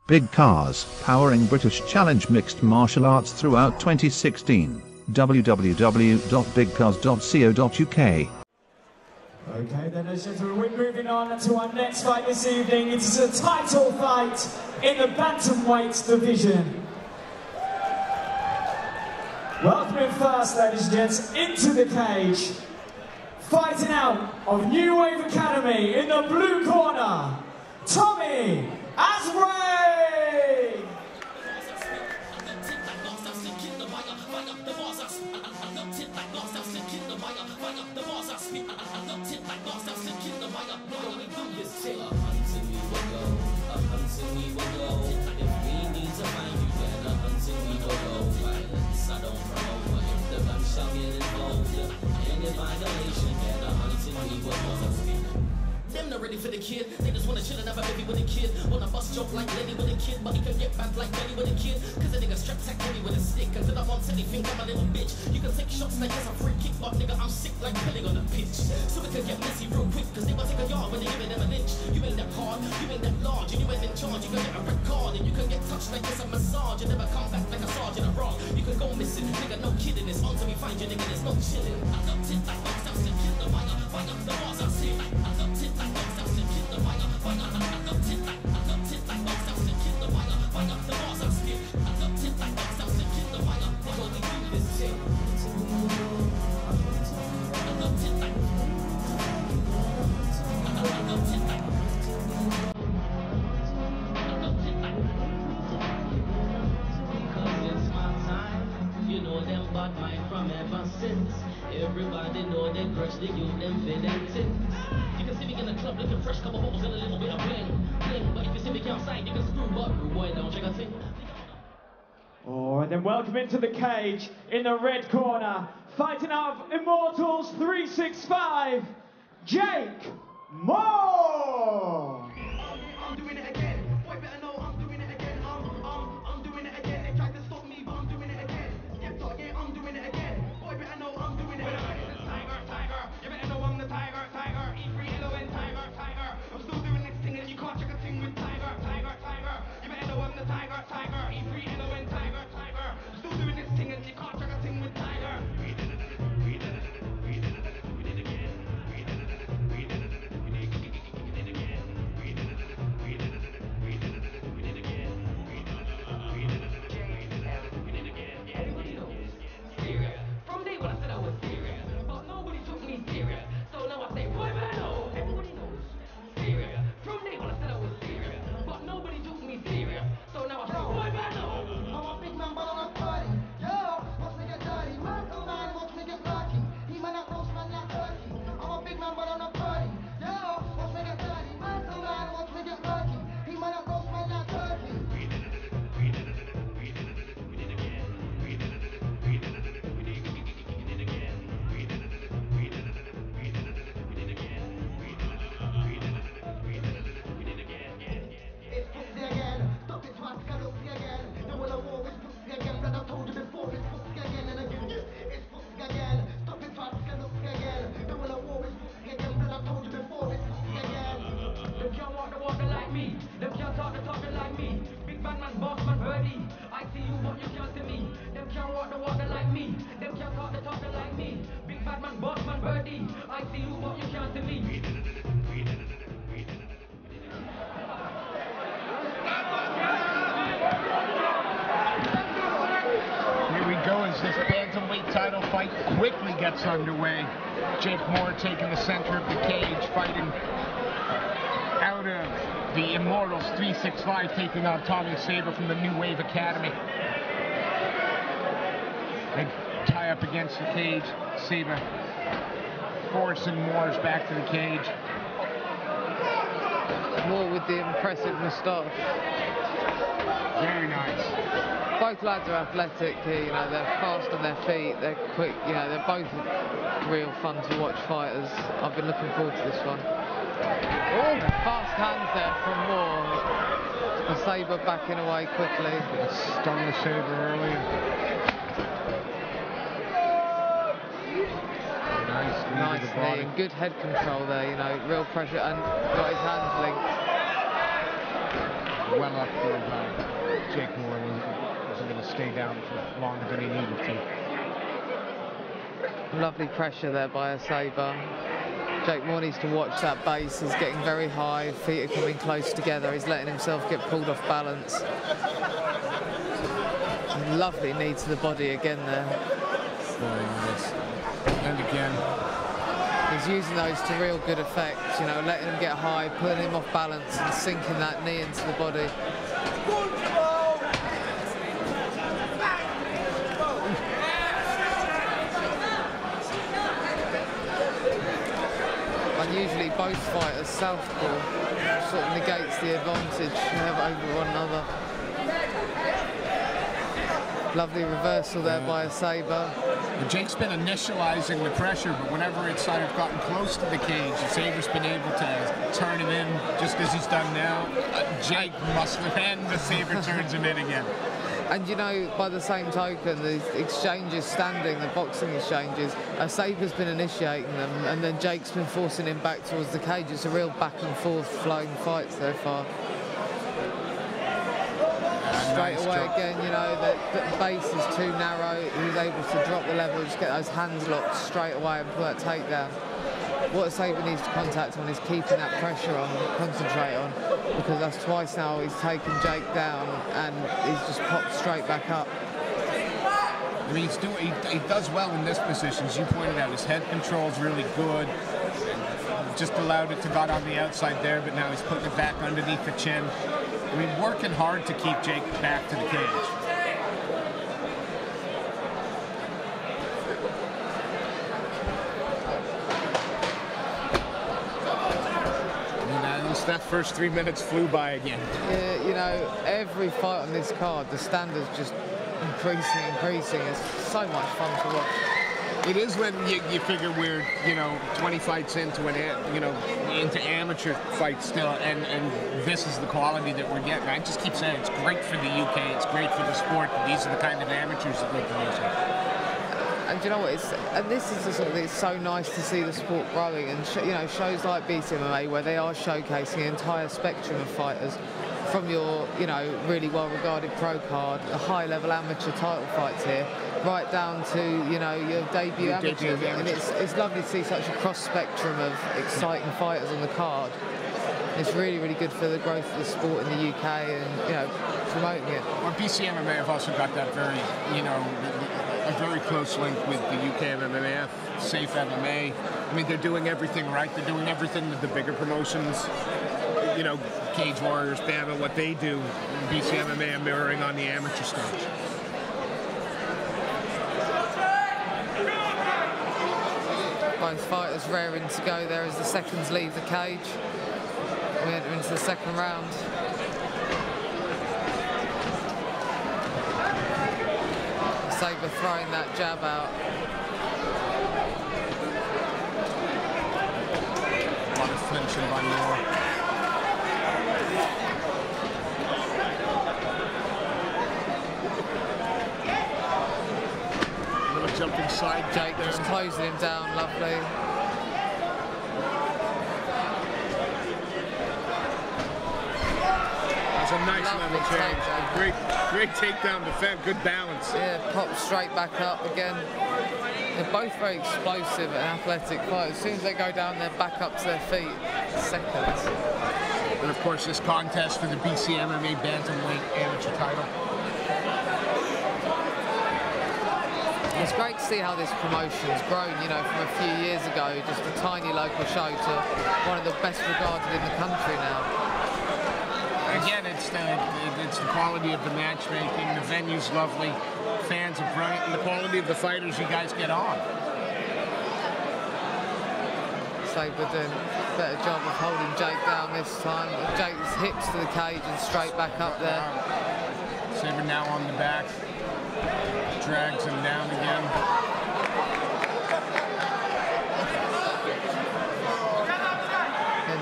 Big Cars, powering British Challenge mixed martial arts throughout 2016. www.bigcars.co.uk. Okay, then ladies and gentlemen, we're moving on to our next fight this evening. It is a title fight in the bantamweight division. Welcoming first, ladies and gents, into the cage. Fighting out of New Wave Academy in the blue corner, Tommy Asabre! Them not ready for the kid, they just wanna chill and have a baby with a kid. Wanna bust joke like Lenny with a kid, but he can get bad like Lenny with a kid. Cause a nigga strap sack Lenny with a stick, until I want anything, I'm a little bitch. You can take shots like it's a free kick, but nigga, I'm sick like Pelling on the pitch. So we can get messy real quick, cause they want to take a yard when they giving them an inch. You ain't that hard, you ain't that large, and you ain't in charge, you can get a record, and you can get touched like it's a massage, and never come back like a sergeant or wrong. You can go missing, nigga, no kidding, it's on till we find you, nigga, there's no chilling. I got tit like box, I'm still kill the fire, the bars I see. I got tit like box, I'm still kill the fire, I got tit like box, I'm still kill the fire, the bars I see. I got tit like box, I'm still kill the fire, nigga, we do this shit. I got tit like bad mind from ever since. Everybody know they crush the youth, them fit and tins. You can see me in the club looking fresh, couple bubbles and a little bit of bling. But if you see me outside, you can screw up, rude boy, don't check a thing. Oh, and then welcome into the cage in the red corner, fighting out of Immortals 365, Jake Moore! I'm doing it again. Boy, better know I'm doing it again. I'm doing it again. They tried to stop me, but I'm doing it again. Yeah, I'm doing it again. Boy, better know I'm doing it again. Tiger. You better know I'm the tiger. E3LON, tiger. I'm still doing this thing and you can't check a thing with tiger. You better know I'm the tiger. E3LON, tiger. I'm still doing this thing and you can't check a thing with tiger. We did it again. We did it again. Everybody knows, serious. From day one I said I was serious, but nobody took me serious. So now I say, boy, man, no. Everybody knows, serious. From day one I said I was serious, but nobody took me serious. So now I say, boy, man, no. I'm a big man, but I'm a party. Yo, watch me get dirty. Man, come on, watch me get lucky. He man that roast man like turkey. I'm a big man, but I'm a party. Yo, watch me get dirty. Man, come on, watch me get lucky. He man that roast man like turkey. We did it again. We did it again. It's pussy again. Stop it twice, got up again. The one I war is pussy again. But I told you before, it's pussy again and again. It's pussy again. Stop it twice, got up again. The one I war is pussy again. But I told you before, it's pussy again. Them can't walk the water like me. Them can't talk the talking like me. Big man, boss man, birdie. I see you, but you can't see me. Them can't walk the water like me. Them can't talk the talking like me. Big bad man, boss man, birdie. I see you, but you can't see me. Here we go as this bantamweight title fight quickly gets underway. Jake Moore taking the center of the cage, fighting out of the Immortals 365, taking on Tommy Asabre from the New Wave Academy. They tie up against the cage. Sabre forcing Moore's back to the cage. Moore with the impressive moustache. Very nice. Both lads are athletic, you know, they're fast on their feet, they're quick, you know, they're both real fun to watch fighters. I've been looking forward to this one. Oh, fast hands there from Moore. The Sabre backing away quickly. Stung the Sabre early. Nice knee, good head control there, you know, real pressure, and got his hands linked. well up for Jake Moore. Wasn't going to stay down for longer than he needed to. Lovely pressure there by Asabre. Jake Moore needs to watch that base. He's getting very high, feet are coming close together. He's letting himself get pulled off balance. Lovely knee to the body again there. Very nice. And again. He's using those to real good effect, you know, letting him get high, pulling him off balance and sinking that knee into the body. Usually both fighters southpaw sort of negates the advantage they have over one another. Lovely reversal there by Asabre. Jake's been initializing the pressure, but whenever it's sort of gotten close to the cage, Asabre's been able to turn him in just as he's done now. Jake muscles in, Asabre turns him in again. And you know, by the same token, the exchanges standing, the boxing exchanges, Asabre's been initiating them, and then Jake's been forcing him back towards the cage. It's a real back and forth flowing fight so far. Straight away again, you know, the base is too narrow. He was able to drop the level, just get those hands locked straight away and pull that takedown. What Asabre needs to contact on is keeping that pressure on, concentrate on, because that's twice now he's taken Jake down and he's just popped straight back up. I mean, he does well in this position, as you pointed out. His head control's really good. Just allowed it to got on the outside there, but now he's putting it back underneath the chin. I mean, working hard to keep Jake back to the cage. That first 3 minutes flew by again. Yeah, you know, every fight on this card, the standard's just increasing. It's so much fun to watch. It is when you figure we're, you know, 20 fights into into amateur fights still, and this is the quality that we're getting. I just keep saying it's great for the UK, it's great for the sport. These are the kind of amateurs that we're producing. And you know what? This is the sort of, it's so nice to see the sport growing, and you know, shows like BCMMA where they are showcasing an entire spectrum of fighters, from your, you know, really well-regarded pro card, the high-level amateur title fights here, right down to, you know, your debut amateurs. And it's lovely to see such a cross-spectrum of exciting fighters on the card. It's really, really good for the growth of the sport in the UK and, you know, promoting it. Well, BCMMA have also got that very, you know, a very close link with the UKMMA, Safe MMA. I mean, they're doing everything right. They're doing everything that the bigger promotions, you know, Cage Warriors, BAMMA, what they do, BCMMA are mirroring on the amateur stage. Both fighters raring to go there as the seconds leave the cage. We enter into the second round. Asabre throwing that jab out. A lot of flinching by Moore. Little jumping side. Jake just closing him down, lovely. That's a nice level change. Great takedown defense, good balance. Yeah, pop straight back up again. They're both very explosive and athletic fighters. As soon as they go down, they're back up to their feet. Seconds. And of course, this contest for the BCMMA bantamweight amateur title. It's great to see how this promotion's grown, you know, from a few years ago, just a tiny local show to one of the best regarded in the country now. Again, it's the quality of the matchmaking, the venue's lovely, fans are brilliant, and the quality of the fighters you guys get on. Asabre doing a better job of holding Jake down this time. Jake's hips to the cage and straight back up there. Asabre now on the back, drags him down again.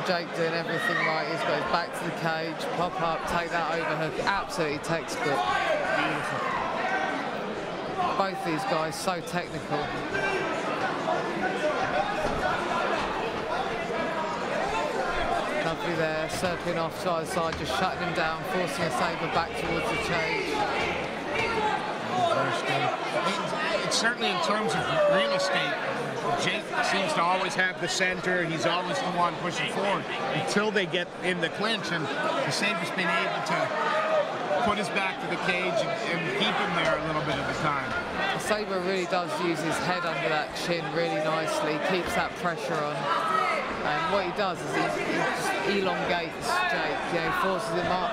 Jake doing everything right. He's got his back to the cage, pop up, take that overhook. Absolutely textbook. Beautiful. Both these guys so technical. Lovely there, circling off side to side, just shutting him down, forcing Asabre back towards the cage. It's certainly in terms of real estate, Jake seems to always have the center. He's always the one pushing forward until they get in the clinch, and Asabre's been able to put his back to the cage and keep him there a little bit at a time. Asabre really does use his head under that chin really nicely, keeps that pressure on. And what he does is he just elongates Jake, you know, forces him up,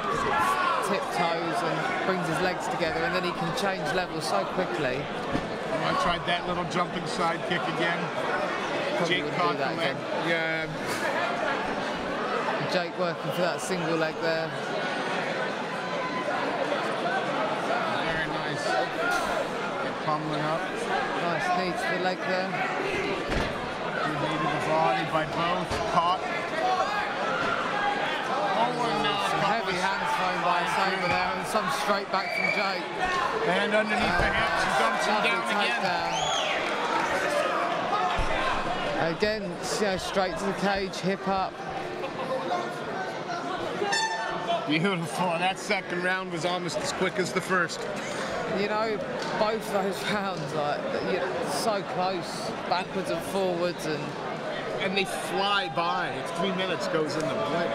tiptoes and brings his legs together, and then he can change levels so quickly. I tried that little jumping side kick again. Probably Jake caught the leg. Yeah. Jake working for that single leg there. Very nice. Get pummeling up. Nice knee to the leg there. Good knee to the body by both. Caught. Some heavy hands thrown by Asabre there, and some straight back from Jake. And underneath the hips, he dumps him down again. Again, you know, straight to the cage, hip up. Beautiful. That second round was almost as quick as the first. You know, both those rounds, like, you know, so close, backwards and forwards, and they fly by. It's 3 minutes goes in the blink.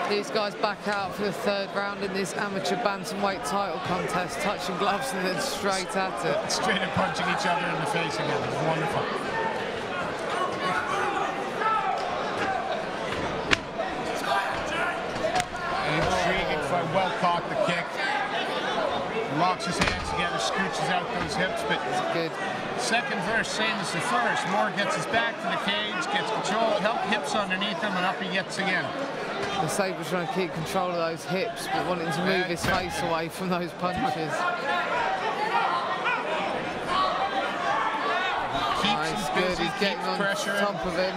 These guys back out for the third round in this amateur bantamweight title contest, touching gloves and then straight at it. Straight at punching each other in the face again. It's wonderful. Intriguing fight. Well caught the kick. Locks his hands together, scooches out those hips, but good. Second verse, same as the first. Moore gets his back to the cage, gets control, hips underneath him, and up he gets again. Asabre's trying to keep control of those hips, but wanting to move his face away from those punches. Keeps good. He's getting on pressure. top of him.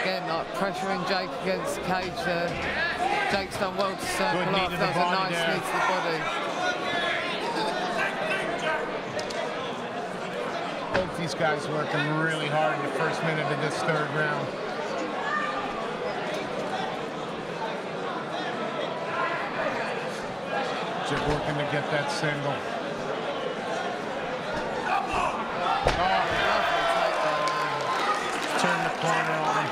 Again, like pressuring Jake against the cage there. Jake's done well to circle off. That was a nice knee to the body. Both these guys working really hard in the first minute of this third round. Jake working to get that single. Turn the corner on him.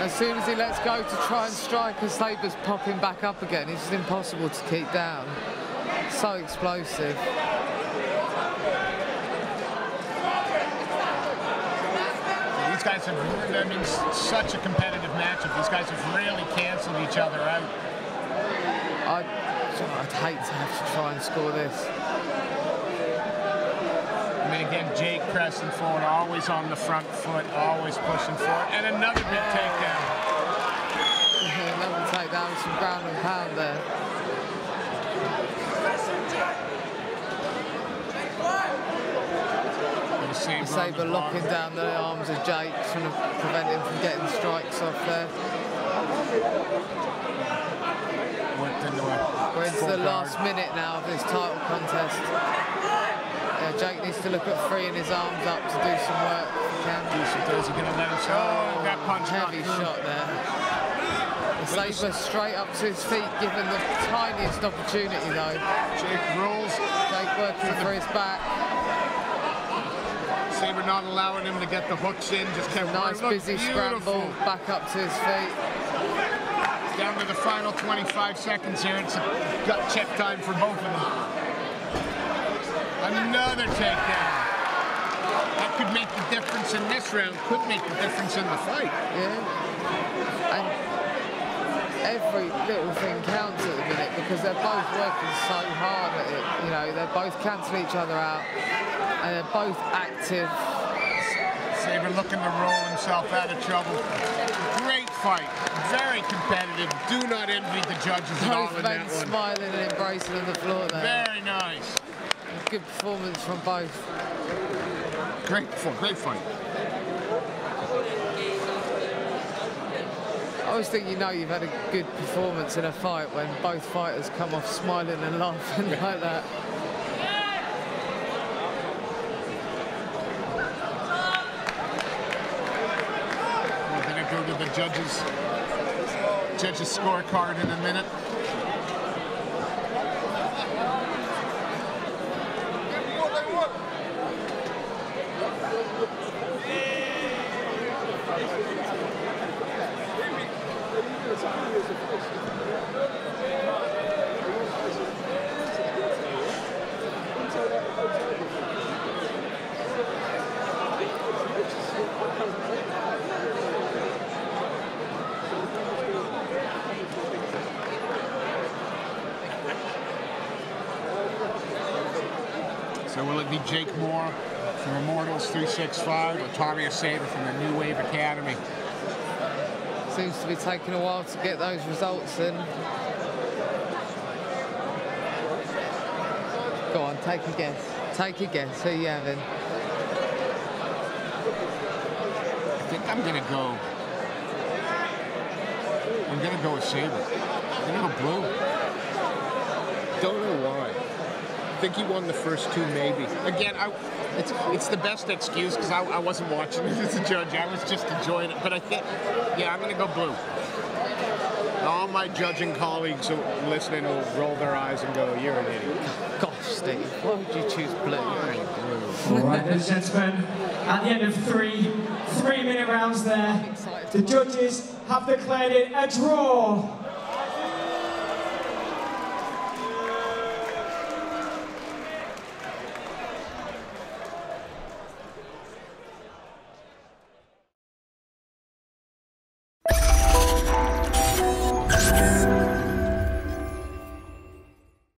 As soon as he lets go to try and strike, Asabre's popping back up again. It's just impossible to keep down. So explosive. These guys have, I mean, such a competitive matchup. These guys have really canceled each other out. I'd hate to have to try and score this. I mean, again, Jake pressing forward, always on the front foot, always pushing forward, and another big takedown. Yeah, another takedown with some ground and pound there. Asabre locking down the arms of Jake, trying to prevent him from getting strikes off there. We're into the last minute now of this title contest. Jake needs to look at freeing his arms up to do some work if he can. That punch heavy shot there. Asabre straight up to his feet, given the tiniest opportunity though. Jake rolls. Jake working for his back. Sabre not allowing him to get the hooks in, just kept nice busy scramble, back up to his feet. Down to the final 25 seconds here. It's a gut check time for both of them. Another takedown. That could make the difference in this round, could make the difference in the fight. Yeah. And every little thing counts at the minute because they're both working so hard at it. You know, they both cancel each other out and they're both active. Sabre looking to roll himself out of trouble. Great fight, very competitive. Do not envy the judges at all in that one. Both men smiling and embracing on the floor there. Very nice. Good performance from both. Great fight. I always think you know you've had a good performance in a fight when both fighters come off smiling and laughing like that. We're going to go to the judges' scorecard in a minute. So will it be Jake Moore from Immortals 365 or Tommy Asabre from the New Wave Academy? Seems to be taking a while to get those results in. Go on, take a guess. Take a guess. Who are you having? I think I'm gonna go with Sabre. I'm gonna go blue. Don't know why. I think he won the first two, maybe. Again, it's the best excuse because I wasn't watching it as a judge. I was just enjoying it. But I think, yeah, I'm going to go blue. All my judging colleagues listening will roll their eyes and go, "You're an idiot." Gosh, Steve, why would you choose blue? All right, ladies and gentlemen, at the end of three-minute rounds there, the judges have declared it a draw.